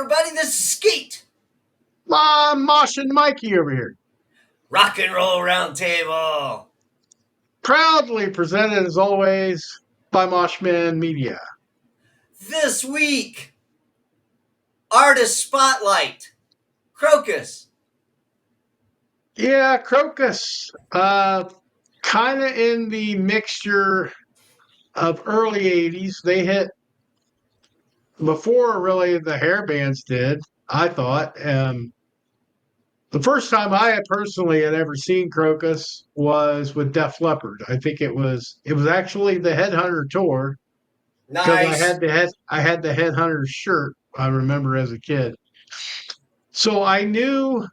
everybody. This is Skeet. Mosh and Mikey over here. Rock and Roll Roundtable. Proudly presented, as always, by Moshman Media. This week, Artist Spotlight. Crocus. Yeah, Crocus. Kind of in the mixture of early 80s. They hit before, really, the hair bands did, I thought. The first time I had personally had ever seen Crocus was with Def Leppard. I think it was actually the Headhunter tour, because Nice. I had the Headhunter shirt, I remember, as a kid. So I knew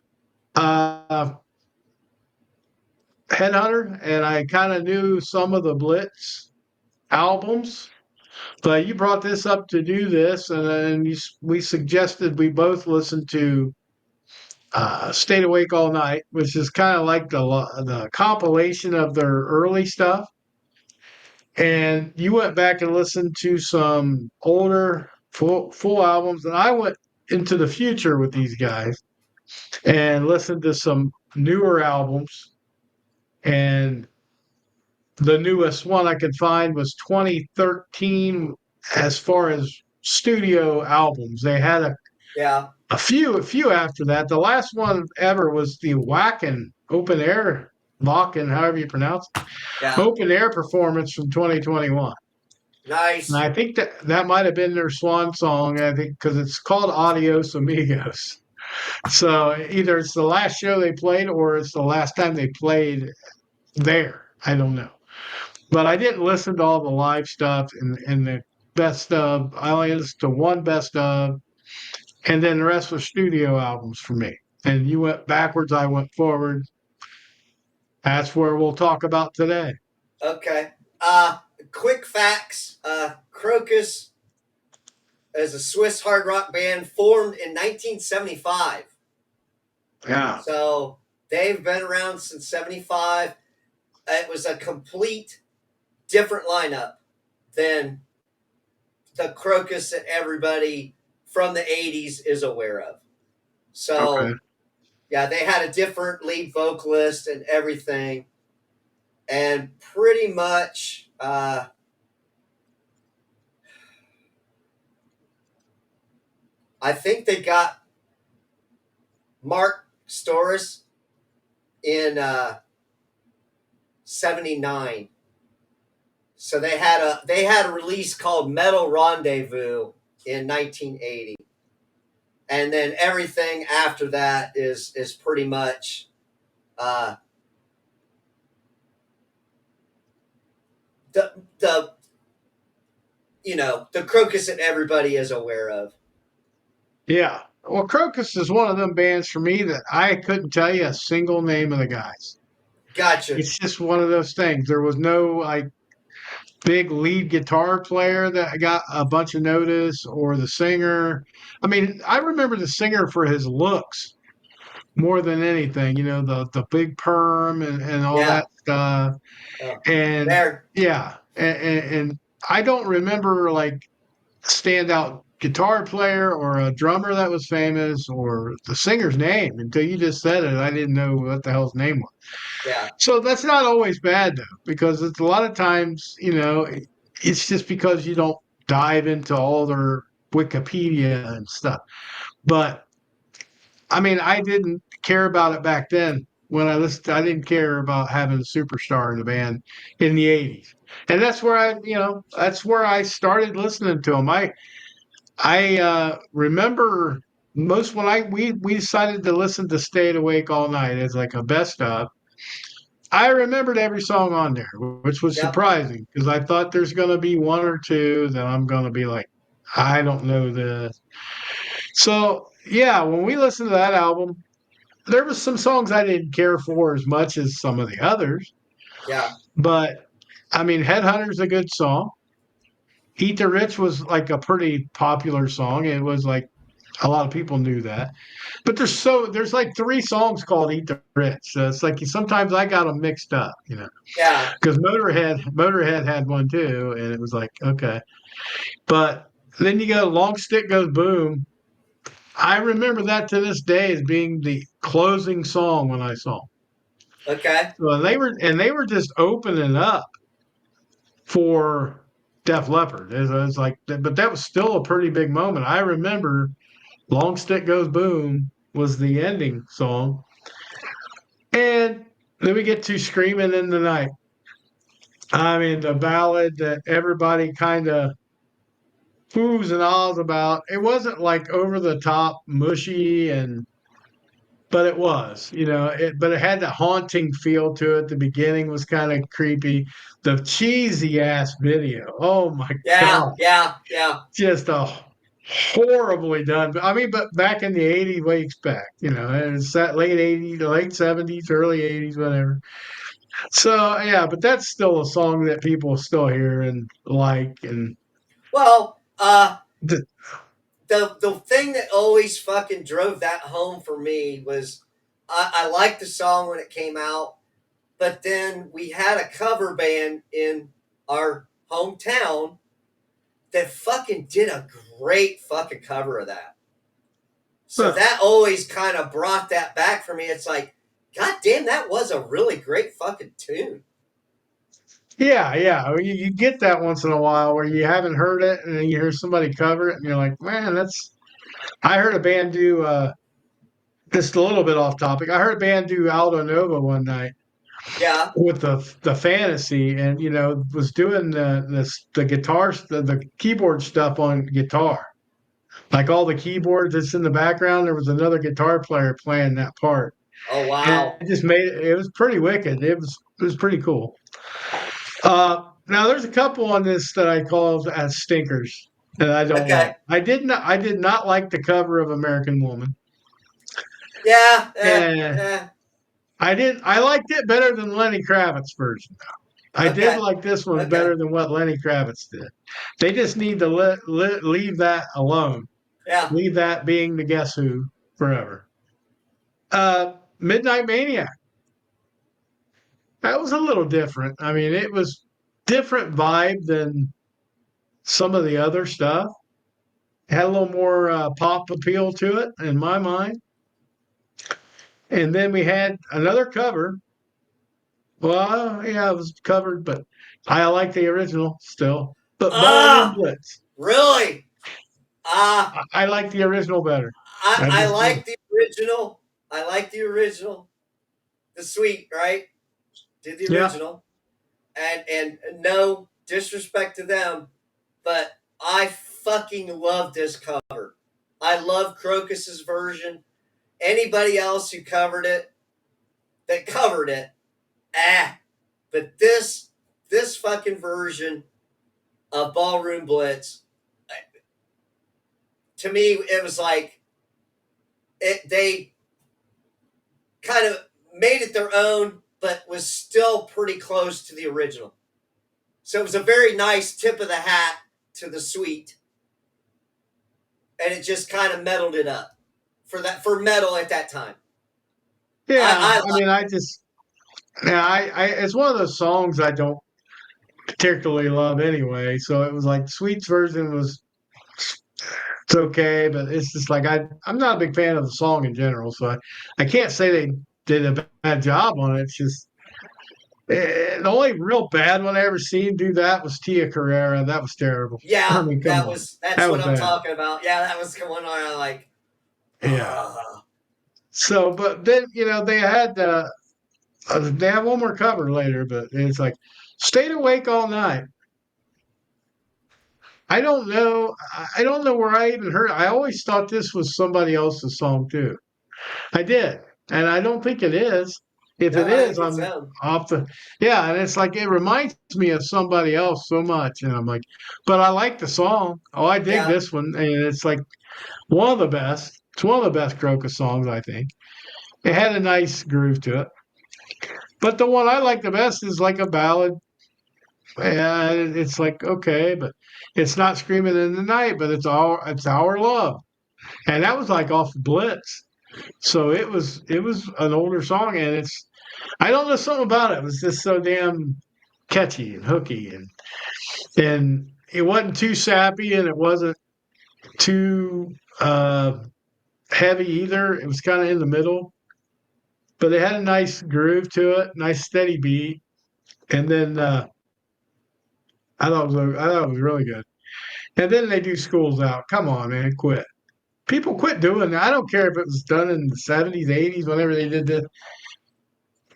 Headhunter, and I kind of knew some of the Blitz albums. But you brought this up to do this, and then we suggested we both listen to "Stayed Awake All Night," which is kind of like the compilation of their early stuff. And you went back and listened to some older full albums, and I went into the future with these guys and listened to some newer albums. And the newest one I could find was 2013 as far as studio albums. They had a few after that. The last one ever was the Wacken open air, Wacken, however you pronounce it, open air performance from 2021. And Nice. I think that might have been their swan song, I think, because it's called Adios Amigos. So either it's the last show they played or it's the last time they played there. I don't know. But I didn't listen to all the live stuff and the best of. I only listened to one best of, and then the rest was studio albums for me. And you went backwards, I went forward. That's where we'll talk about today. Okay. Quick facts. Crocus is a Swiss hard rock band formed in 1975. Yeah. So they've been around since 75. It was a complete different lineup than the Crocus that everybody from the 80s is aware of. So, Okay. yeah, they had a different lead vocalist and everything. And pretty much, I think they got Mark Storis in 79. So they had a release called Metal Rendezvous in 1980. And then everything after that is pretty much the the Crocus that everybody is aware of. Yeah. Well, Crocus is one of them bands for me that I couldn't tell you a single name of the guys. Gotcha. It's just one of those things. There was no like big lead guitar player that got a bunch of notice, or the singer. I mean, I remember the singer for his looks more than anything, the big perm and all that stuff. And There. yeah, and I don't remember like standout guitar player or a drummer that was famous or the singer's name until you just said it. I didn't know what the hell's name was. Yeah. So that's not always bad though, because it's a lot of times, it's just because you don't dive into all their Wikipedia and stuff. But I mean, I didn't care about it back then when I listened. I didn't care about having a superstar in the band in the '80s, and that's where I started listening to them. I remember most when we decided to listen to "Stayed Awake All Night" as like a best of. I remembered every song on there, which was surprising because I thought there's going to be one or two that I'm going to be like, I don't know this. So yeah, when we listened to that album, there was some songs I didn't care for as much as some of the others. Yeah. But I mean, Headhunter's a good song. Eat the Rich was like a pretty popular song. It was like a lot of people knew that. But there's like three songs called Eat the Rich. So it's like sometimes I got them mixed up, Yeah. because Motorhead had one too, and it was like, okay. But then you go Long Stick Goes Boom. I remember that to this day as being the closing song when I saw 'em. Okay. So they were just opening up for Def Leppard. It's like, but that was still a pretty big moment. I remember "Long Stick Goes Boom" was the ending song, and then we get to "Screaming in the Night." I mean, the ballad that everybody kind of whoos and ahs about. It wasn't like over the top, mushy, but it was, but it had that haunting feel to it. The beginning was kind of creepy. The cheesy ass video. Oh my Yeah, God. yeah, yeah. Just a horribly done. I mean, but back in the 80s, what do you expect? It's that late 80s, late 70s, early 80s, whatever. So, yeah, but that's still a song that people still hear and like. And Well, th- the thing that always fucking drove that home for me was I liked the song when it came out, but then we had a cover band in our hometown that fucking did a great fucking cover of that. So huh. that always kind of brought that back for me. It's like, God damn, that was a really great fucking tune. Yeah, yeah. You get that once in a while where you haven't heard it and then you hear somebody cover it and you're like, man, that's. I heard a band do, just a little bit off topic. I heard a band do Aldo Nova one night Yeah. with the fantasy and, was doing the guitar, the keyboard stuff on guitar. Like all the keyboards that's in the background, there was another guitar player playing that part. Oh And wow. it just it was pretty wicked. It was pretty cool. Now there's a couple on this that I call as stinkers that I don't like. Okay. I did not like the cover of American Woman. Yeah. And I liked it better than Lenny Kravitz's version. I did Okay. like this one Okay. better than what Lenny Kravitz did. They just need to leave that alone. Yeah. Leave that being the Guess Who forever. Midnight Maniac. That was a little different. I mean, it was different vibe than some of the other stuff. Had a little more pop appeal to it in my mind. And then we had another cover. Well, yeah, it was covered, but I like the original still. But Ballroom Ah, Blitz, really? Ah, I like the original better. I I just do. like the original. I like the original. The Sweet, right? Did the Yeah. original. And no disrespect to them, but I fucking love this cover. I love Crocus's version. Anybody else who covered it, ah. But this fucking version of Ballroom Blitz, to me, it was like they kind of made it their own, but was still pretty close to the original. So it was a very nice tip of the hat to the Sweet, and it just kind of metaled it up for metal at that time. Yeah. I I love mean, yeah, it's one of those songs I don't particularly love anyway. So it was like Sweet's version was it's okay, but it's just like I'm not a big fan of the song in general. So I can't say they did a bad job on it. It's just the only real bad one I ever seen do that was Tia Carrera. That was terrible. I yeah, mean, come on, that's that what was I'm bad. talking about. Yeah, that was going on. I'm like, Yeah. uh, So, but then they have one more cover later, but it's like "Stayed Awake All Night." I don't know. I don't know where I even heard. I always thought this was somebody else's song too. I did, and I don't think it is. If no, it I is, think it's I'm them. off the. Yeah, and it's like it reminds me of somebody else so much, and I'm like, but I like the song. Oh, I dig Yeah, this one, and it's like one of the best. It's one of the best Crocus songs, I think. It had a nice groove to it, but the one I like the best is like a ballad. And it's like okay, but it's not "Screaming in the Night," but it's our love, and that was like off Blitz. So it was an older song, and I don't know, something about it. It was just so damn catchy and hooky, and it wasn't too sappy, and it wasn't too. heavy either. It was kind of in the middle, but it had a nice groove to it, nice steady beat. And then I thought it was really good. And then they do Schools Out. Come on, man, quit. People quit doing that. I don't care if it was done in the 70s, 80s, whenever they did this.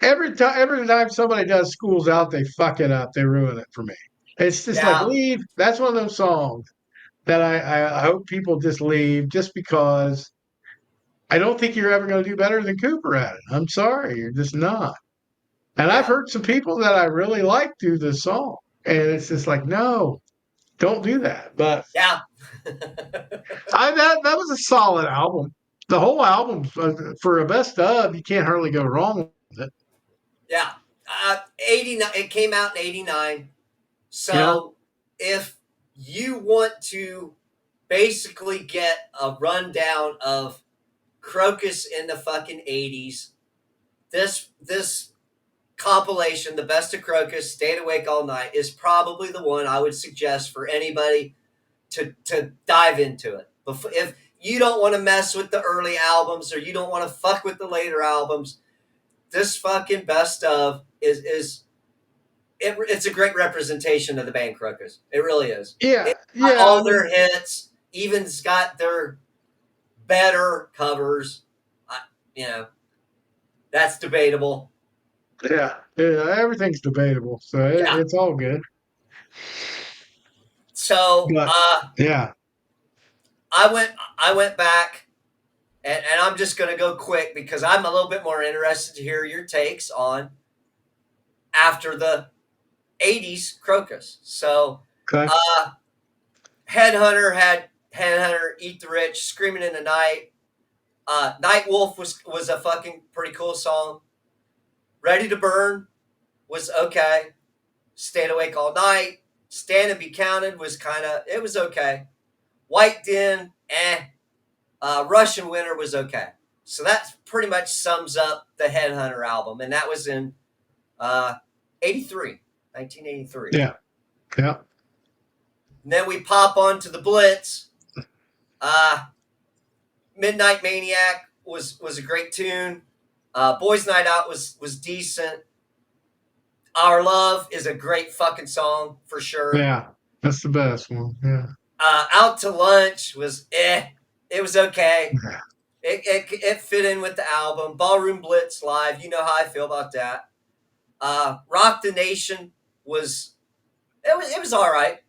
Every time somebody does Schools Out, they fuck it up. They ruin it for me. It's just like Yeah, leave. That's one of those songs that I hope people just leave just because I don't think you're ever going to do better than Cooper at it. I'm sorry, you're just not. And I've yeah, heard some people that I really like do this song, and it's just like, no, don't do that. But yeah, that was a solid album. The whole album for a best of, you can't hardly go wrong with it. yeah. 89. It came out in '89. Yeah, So if you want to basically get a rundown of Crocus in the fucking '80s, this compilation, the best of Crocus, Stayed Awake All Night, is probably the one I would suggest for anybody to dive into it. If you don't want to mess with the early albums or you don't want to fuck with the later albums, this fucking best of it's a great representation of the band Crocus. It really is. yeah, It's got yeah. I all their mean, hits, even's got their better covers. I, you know, that's debatable. yeah. Everything's debatable, so Yeah. it's all good. So But yeah, I went back and I'm just gonna go quick because I'm a little bit more interested to hear your takes on after the '80s Crocus. So okay, uh Headhunter had Headhunter, Eat the Rich, Screaming in the Night. Night Wolf was a fucking pretty cool song. Ready to Burn was okay. Stayed Awake All Night. Stand and Be Counted was it was okay. White Den, eh. Russian Winter was okay. So that pretty much sums up the Headhunter album, and that was in uh, 83, 1983. yeah, yeah, And then we pop on to the Blitz. Uh, Midnight Maniac was a great tune. Boys Night Out was decent. Our Love is a great fucking song for sure. yeah. That's the best one. Yeah, Out to Lunch was eh. It was okay. yeah, It fit in with the album. Ballroom Blitz live. You know how I feel about that. Rock the Nation was all right.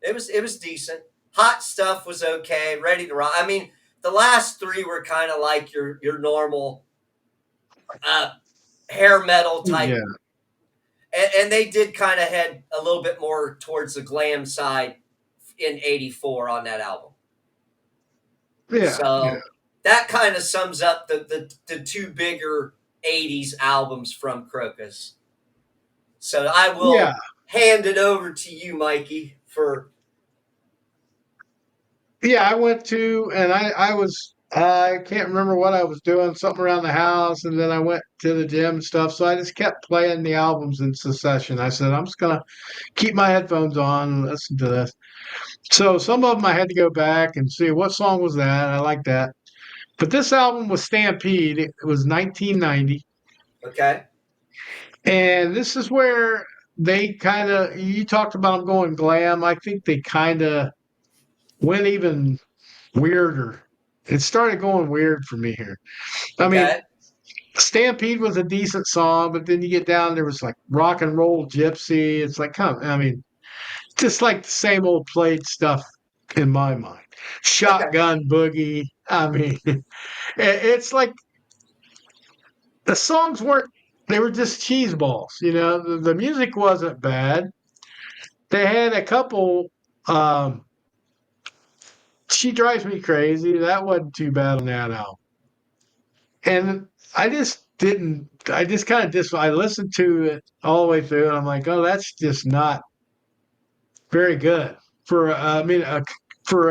It was decent. Hot Stuff was okay. Ready to Rock. I mean, the last three were kind of like your normal uh, hair metal type, yeah, and they did kind of head a little bit more towards the glam side in '84 on that album. yeah. So that kind of sums up the two bigger '80s albums from Crocus. So I Yeah, will hand it over to you, Mikey, for yeah, I went to, and I can't remember what I was doing, something around the house, and then I went to the gym and stuff. So I just kept playing the albums in succession. I said, I'm just gonna keep my headphones on and listen to this. So some of them I had to go back and see what song was that. I like that. But this album was Stampede. It was 1990. okay, And this is where they kind of, you talked about them going glam. I think they kind of went even weirder. It started going weird for me here. I mean, okay, Stampede was a decent song, but then you get down there was like rock and roll gypsy. It's like, come, I mean, just like the same old played stuff in my mind. okay, Shotgun boogie. I mean, it's like the songs weren't, they were just cheese balls. The music wasn't bad. They had a couple, um, She Drives Me Crazy. That wasn't too bad on that album. And I just kind of I listened to it all the way through and I'm like, oh, that's just not very good for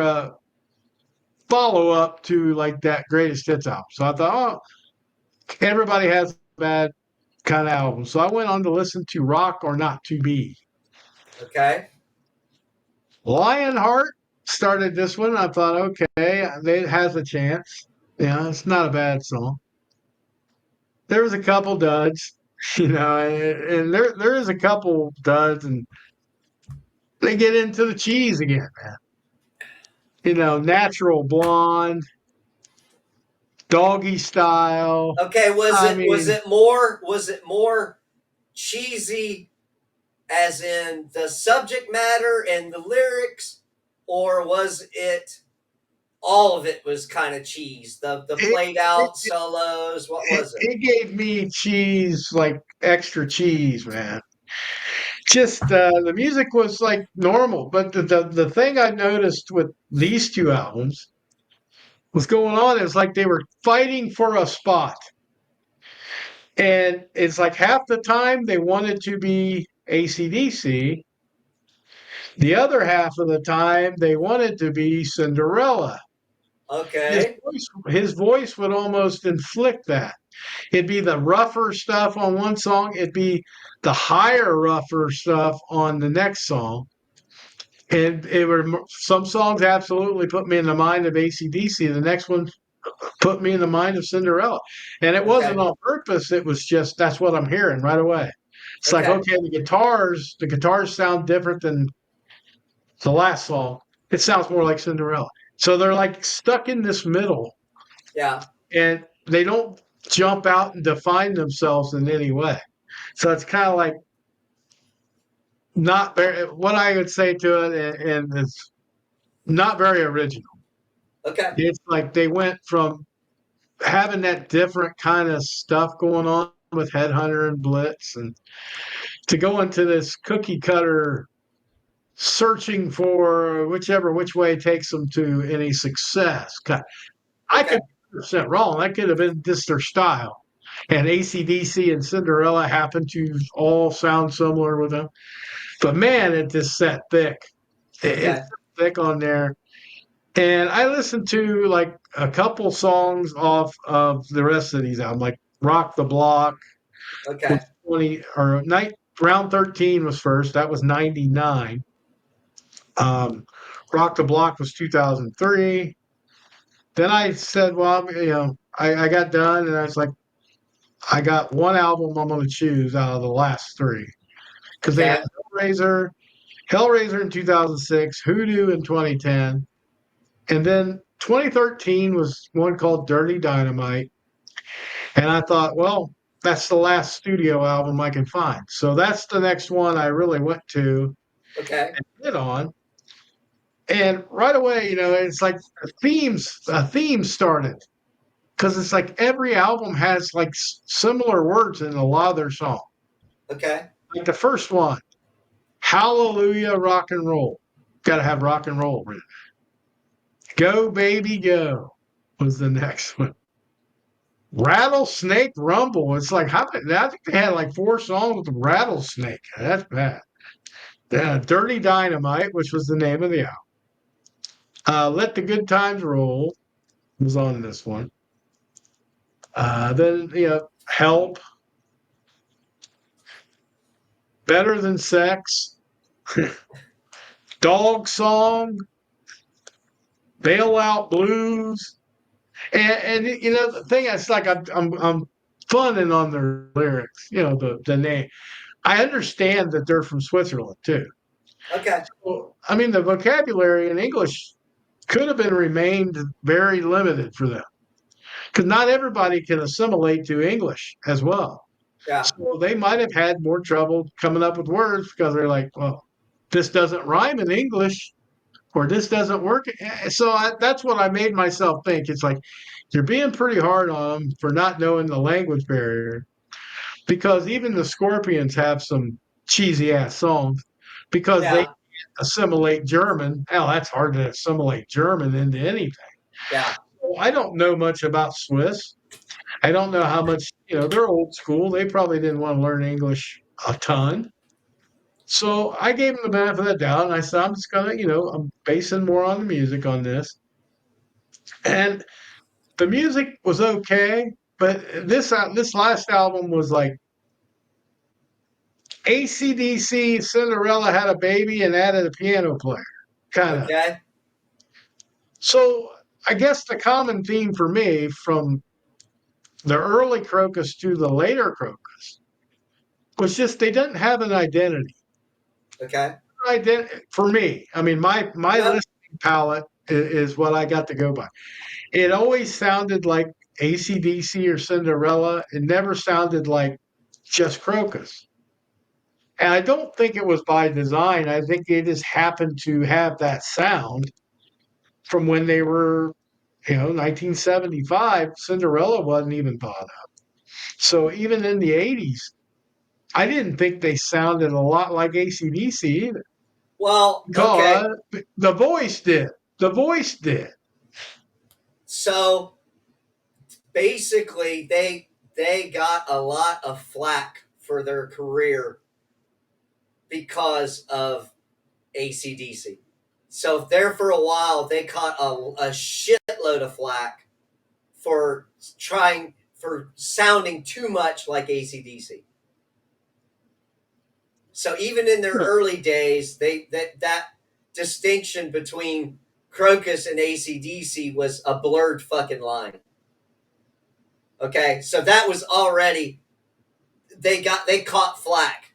a follow up to like that greatest hits album. So I thought, oh, everybody has a bad kind of album. So I went on to listen to Rock or Not to Be. okay. Lionheart. started this one. I thought, okay, it has a chance. Yeah, it's not a bad song. There was a couple duds, and there is a couple duds, and they get into the cheese again, man. Natural blonde, doggy style. Okay, was I it was mean, it more was it more cheesy as in the subject matter and the lyrics, or was it all of it was kind of cheese? The it, played it, out solos, what it, was it? it gave me cheese, like extra cheese, man. Just the music was like normal, but the thing I noticed with these two albums was going on is like they were fighting for a spot. And it's like half the time they wanted to be AC/DC. The other half of the time they wanted to be Cinderella. Okay. His voice would almost inflict that. It'd be the rougher stuff on one song, it'd be the higher, rougher stuff on the next song. And it were some songs absolutely put me in the mind of AC/DC. The next one put me in the mind of Cinderella. And it wasn't Okay. on purpose. It was just that's what I'm hearing right away. It's like, Okay. okay, the guitars sound different than the last song. It sounds more like Cinderella. So they're like stuck in this middle Yeah. and they don't jump out and define themselves in any way. So it's kind of like not very, what I would say to it, and it's not very original. Okay. It's like they went from having that different kind of stuff going on with Headhunter and Blitz and to go into this cookie cutter searching for which way takes them to any success. I Okay. could be 100% wrong. That could have been just their style. And AC/DC and Cinderella happen to all sound similar with them. But man, it just sat thick. It's Okay. thick on there. And I listened to like a couple songs off of the rest of these albums, like Rock the Block was Okay. 20 or night round 13 was first. That was 99. Um, Rock the Block was 2003. Then I said, well, I got done and I was like, I got one album I'm going to choose out of the last three because they had Okay. Hellraiser, Hellraiser in 2006, Hoodoo in 2010, and then 2013 was one called Dirty Dynamite. And I thought, well, that's the last studio album I can find. So that's the next one I really went to Okay. and hit on. And right away, it's like a theme started because it's like every album has like similar words in a lot of their songs. Okay. Like the first one, Hallelujah, rock and roll. Got to have rock and roll written. Go, baby, go was the next one. Rattlesnake Rumble. It's like, I think they had like four songs with Rattlesnake. That's bad. Dirty Dynamite, which was the name of the album. Let the Good Times Roll was on this one. Then, Help, Better Than Sex, Dog Song, Bailout Blues. And the thing is, like, I'm funning on their lyrics, the name. I understand that they're from Switzerland too. Okay. Well, I mean, the vocabulary in English could have been remained very limited for them because not everybody can assimilate to English as well. Yeah. So they might have had more trouble coming up with words because they're like, well, this doesn't rhyme in English or this doesn't work. So that's what I made myself think. It's like you're being pretty hard on them for not knowing the language barrier because even the Scorpions have some cheesy ass songs because they Yeah. assimilate German. Hell, that's hard to assimilate German into anything. Yeah. Well, I don't know much about Swiss. I don't know how much, they're old school. They probably didn't want to learn English a ton. So I gave them the benefit of the doubt and I said, I'm just going to, I'm basing more on the music on this. And the music was okay, but this last album was like AC/DC Cinderella had a baby and added a piano player, kind of. Okay. So I guess the common theme for me from the early Crocus to the later Crocus was just they didn't have an identity. Okay. For me. I mean, my No. listening palette is what I got to go by. It always sounded like AC/DC or Cinderella. It never sounded like just Crocus. And I don't think it was by design. I think they just happened to have that sound from when they were, 1975. Cinderella wasn't even thought of. So even in the 80s, I didn't think they sounded a lot like AC/DC either. Well, okay. Because the voice did. The voice did. So basically, they got a lot of flack for their career because of ACDC. So there for a while, they caught a shitload of flack for for sounding too much like ACDC. So even in their early days, that distinction between Crocus and ACDC was a blurred fucking line. Okay, so that was already they caught flack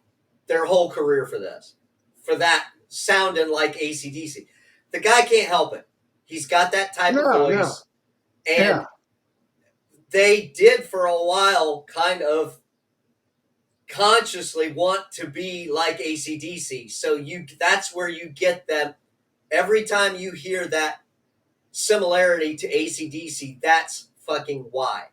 their whole career for that sounding like ACDC. The guy can't help it. He's got that type of Yeah, yeah, voice, yeah. and they did for a while kind of consciously want to be like ACDC. So that's where you get them every time you hear that similarity to ACDC, that's fucking why.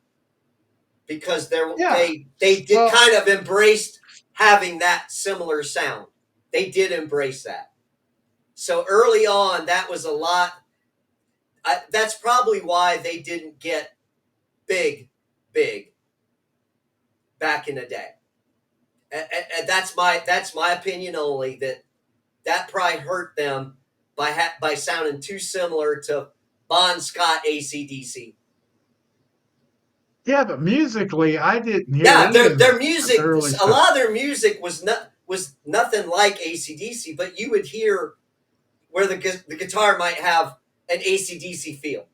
Because Yeah. they did Well, kind of embraced having that similar sound. They did embrace that. So early on, that was a lot. That's probably why they didn't get big back in the day. And that's my opinion only. That probably hurt them by sounding too similar to Bon Scott ACDC. yeah, but musically, I didn't hear Yeah, any of their the music, early a stuff. lot of their music was nothing like ACDC, but you would hear where the guitar might have an ACDC feel.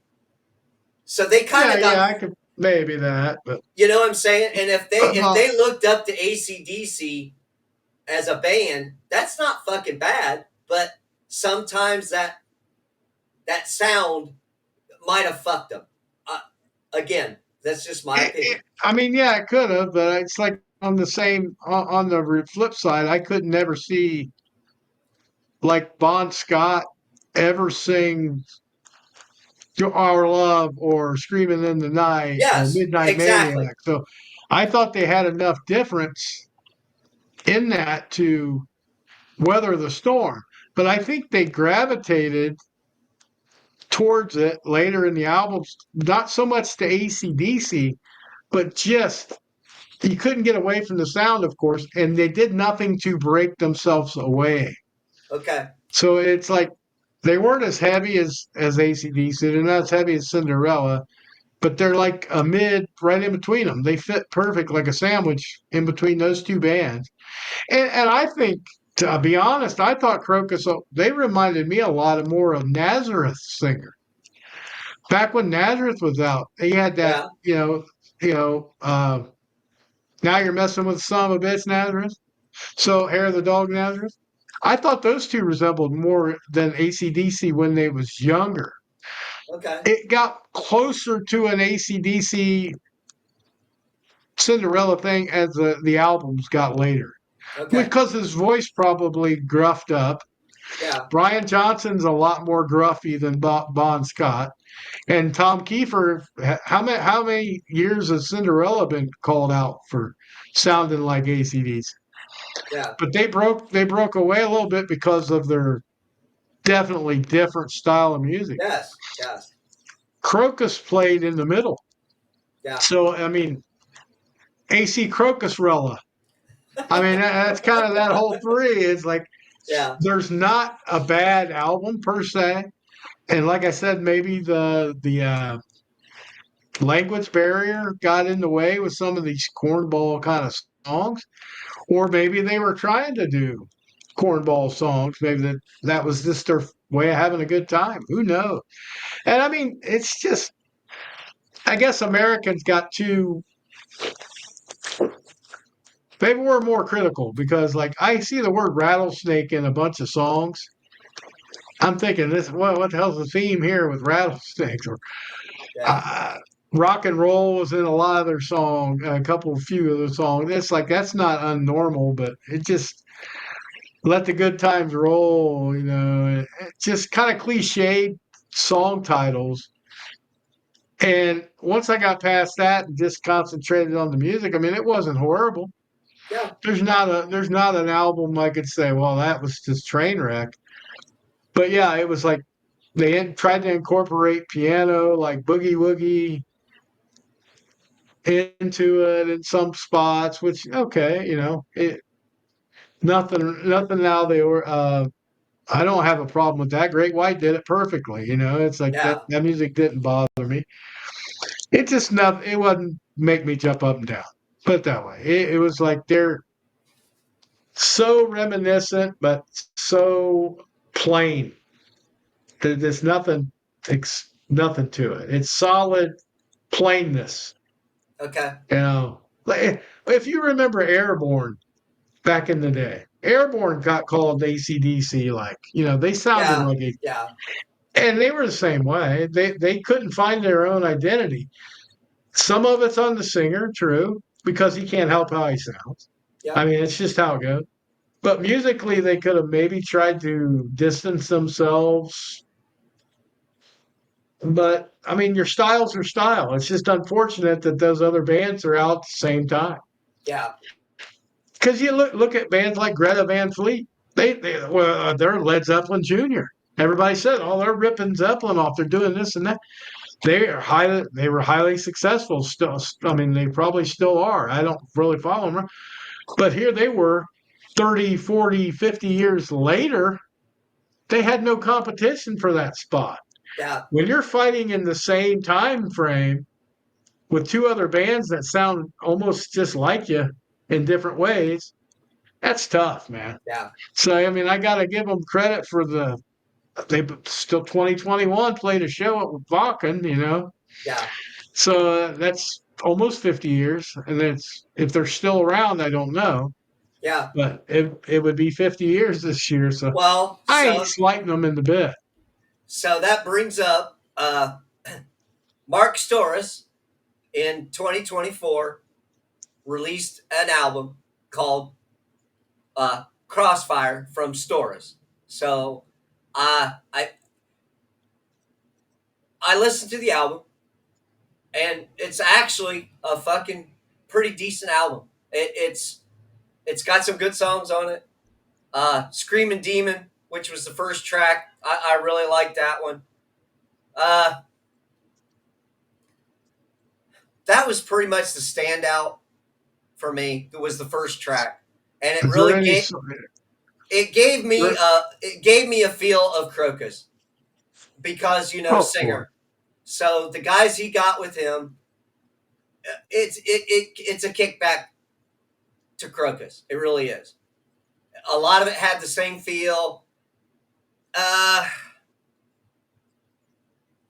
So they kind Yeah, of yeah, got, I could maybe that, but you know what I'm saying? And if well, they looked up to ACDC as a band, that's not fucking bad, but sometimes that sound might have fucked them. Uh, Again, that's just my opinion. I mean, yeah, it could have, but it's like on the same on the flip side, I could never see like Bon Scott ever sing to Our Love or Screaming in the Night or Yes, Midnight exactly. Maniac. So I thought they had enough difference in that to weather the storm. But I think they gravitated towards it later in the albums, not so much to ACDC, but just you couldn't get away from the sound, of course, and they did nothing to break themselves away. Okay. So it's like they weren't as heavy as ACDC, they're not as heavy as Cinderella, but they're like a mid right in between them. They fit perfect like a sandwich in between those two bands. And I think, to be honest, I thought Crocus, they reminded me a lot of more of Nazareth singer. Back when Nazareth was out, he had that, Yeah. you know, now you're messing with the son of a bitch, Nazareth. So Hair of the Dog, Nazareth. I thought those two resembled more than ACDC when they was younger. Okay. It got closer to an ACDC Cinderella thing as the albums got later. Okay. Because his voice probably gruffed up. Yeah. Brian Johnson's a lot more gruffy than Bon Scott. And Tom Kiefer, how many years has Cinderella been called out for sounding like ACDs? Yeah. But they broke away a little bit because of their definitely different style of music. Yes. Yes. Crocus played in the middle. Yeah. So I mean, AC Crocusrella. I mean, that's kind of that whole three. It's like Yeah. there's not a bad album per se, and like I said, maybe the language barrier got in the way with some of these cornball kind of songs, or maybe they were trying to do cornball songs. Maybe that was just their way of having a good time. Who knows? And I mean, it's just, I guess Americans got too, they were more critical because, like, I see the word rattlesnake in a bunch of songs. I'm thinking, this, what the hell's the theme here with rattlesnakes? Or Yeah. uh, rock and roll was in a lot of their songs, few of the songs. It's like, that's not unnormal, but it just, let the good times roll, it just kind of cliched song titles. And once I got past that and just concentrated on the music, I mean, it wasn't horrible. Yeah. There's not an album I could say, well, that was just train wreck. But yeah, it was like tried to incorporate piano, like boogie woogie, into it in some spots, which okay, nothing now they were. I don't have a problem with that. Great White did it perfectly. It's like that. Yeah. That music didn't bother me. It just not. It wasn't make me jump up and down. Put it that way. It was like they're so reminiscent, but so plain. There's nothing to it. It's solid plainness. Okay. Like, if you remember Airborne back in the day, Airborne got called AC/DC. Like, they sounded Yeah. like a, Yeah. and they were the same way. They couldn't find their own identity. Some of it's on the singer, true, because he can't help how he sounds. I Yeah. mean, it's just how it goes. But musically, they could have maybe tried to distance themselves. But I mean, your style's your style. It's just unfortunate that those other bands are out at the same time. Yeah. Because you look at bands like Greta Van Fleet. They're Led Zeppelin Jr. Everybody said, "Oh, they're ripping Zeppelin off. They're doing this and that." They were highly successful. Still, I mean, they probably still are. I don't really follow them, but here they were, 30, 40, 50 years later. They had no competition for that spot. Yeah. When you're fighting in the same time frame with two other bands that sound almost just like you in different ways, that's tough, man. Yeah. So I mean, I got to give them credit for they still 2021 played a show at Wacken. Yeah. So that's almost 50 years, and it's if they're still around, I don't know, Yeah. but it would be 50 years this year. So Well, I ain't so slighting them in the bit. that brings up Mark Storis in 2024 released an album called Crossfire from Storis. So I I listened to the album, and it's actually a fucking pretty decent album. It's got some good songs on it. Screaming Demon, which was the first track, I really like that one. Uh, that was pretty much the standout for me. It was the first track, and Is there any? it gave me a feel of Crocus because Oh, singer. So the guys he got with him, it's a kickback to Crocus. It really is. A lot of it had the same feel. Uh,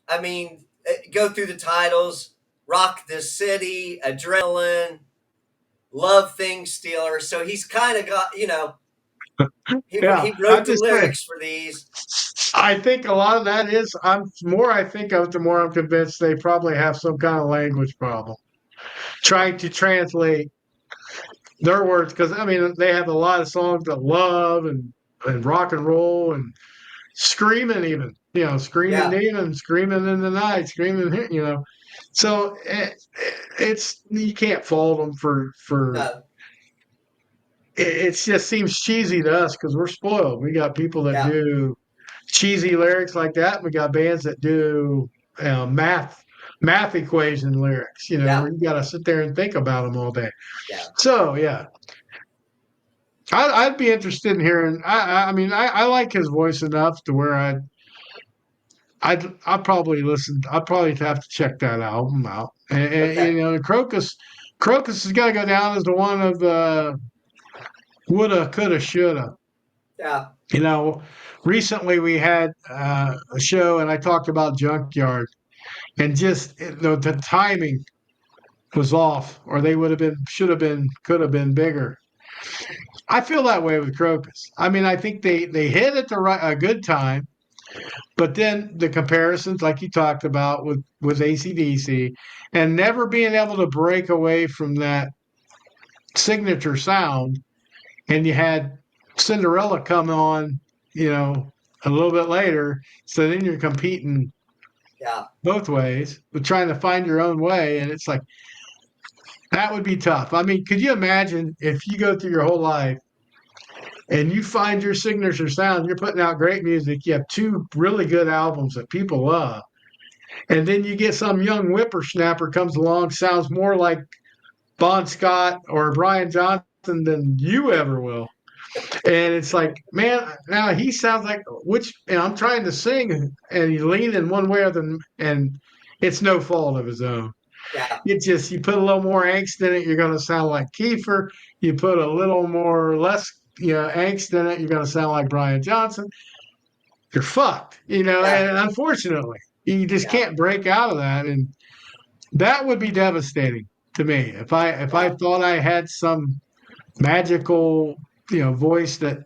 I mean, go through the titles: "Rock This City," "Adrenaline," "Love Thing Stealer." So he's kind of got yeah. he I wrote the just say lyrics for these. I think a lot of that is. I think of it, the more I'm convinced they probably have some kind of language problem trying to translate their words because I mean they have a lot of songs that love and rock and roll and screaming even screaming Yeah, demon screaming in the night screaming. So it's you can't fault them for no, it just seems cheesy to us because we're spoiled. We got people that yeah, do cheesy lyrics like that. We got bands that do math equation lyrics, yeah, where you got to sit there and think about them all day. yeah. So yeah, I'd be interested in hearing. I mean, I like his voice enough to where I'd probably listen. I'd probably have to check that album out. And Okay, the Crocus has got to go down as the one of the woulda, coulda, shoulda. Yeah. You know, recently we had a show and I talked about Junkyard, and just the timing was off, or they would have been, should have been, could have been bigger. I feel that way with Crocus. I mean, I think they hit at the right a good time, but then the comparisons, like you talked about with ACDC, and never being able to break away from that signature sound, and you had Cinderella come on, you know, a little bit later. So then you're competing Yeah. both ways, but trying to find your own way, and it's like that would be tough. I mean, could you imagine if you go through your whole life and you find your signature sound, you're putting out great music, you have two really good albums that people love, and then you get some young whippersnapper comes along, sounds more like Bon Scott or Brian Johnson than you ever will. And it's like, man, now he sounds like which, and I'm trying to sing, and he's leaning one way or the, and it's no fault of his own. Yeah. It just, you put a little more angst in it, you're going to sound like Kiefer. You put a little more less, angst in it, you're going to sound like Brian Johnson. You're fucked, Yeah. and unfortunately, you just Yeah. can't break out of that, and that would be devastating to me if I Yeah. thought I had some magical, voice that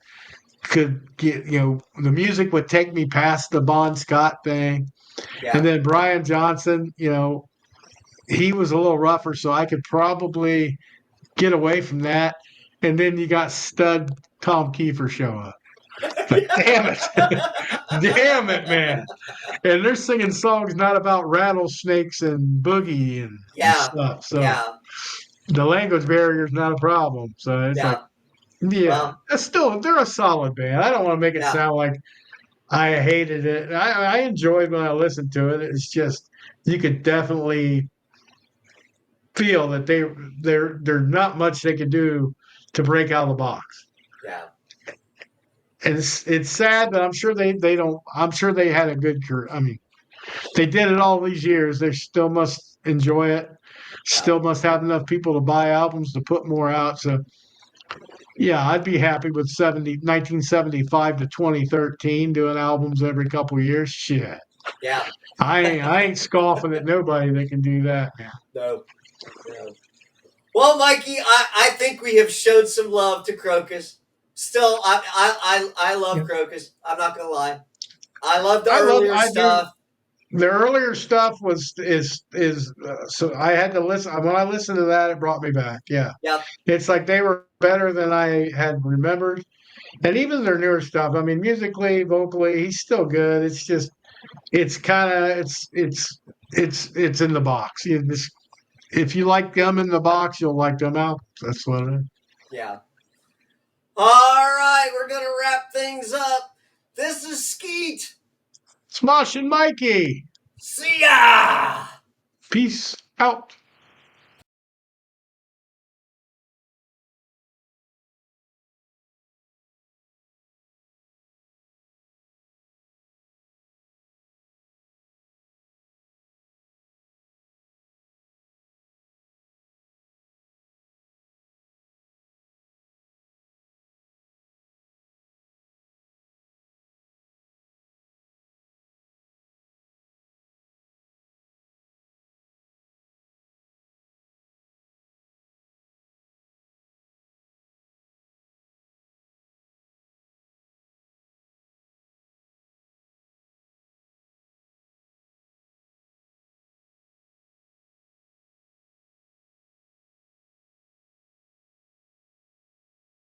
could get, the music would take me past the Bon Scott thing. And Yeah. then Brian Johnson, he was a little rougher, so I could probably get away from that. And then you got stud Tom Kiefer show up. Like, damn it. Damn it, man. And they're singing songs not about rattlesnakes and boogie and Yeah. stuff. So Yeah. the language barrier is not a problem. So it's like, Yeah. yeah, Well, that's still, they're a solid band. I don't want to make it yeah. sound like I hated it. I enjoyed when I listened to it. It's just you could definitely feel that there's not much they could do to break out of the box. Yeah. And it's sad, but I'm sure they don't. I'm sure they had a good career. I mean, they did it all these years. They still must enjoy it. Yeah. Still must have enough people to buy albums to put more out. So yeah, I'd be happy with 1975 to 2013 doing albums every couple of years. Shit. Yeah. I ain't scoffing at nobody that can do that, man. No. No. Well, Mikey, I think we have showed some love to Crocus. Still, I love Yeah. Crocus. I'm not gonna lie. I love the I earlier I do. stuff. The earlier stuff is so I had to listen. When I listened to that, it brought me back. Yeah, Yep. it's like they were better than I had remembered, and even their newer stuff. I mean, musically, vocally, he's still good. It's just it's kind of it's in the box. If you like them in the box, you'll like them out. That's what it is. Yeah. All right, we're gonna wrap things up. This is Skeet. Smosh and Mikey. See ya. Peace out.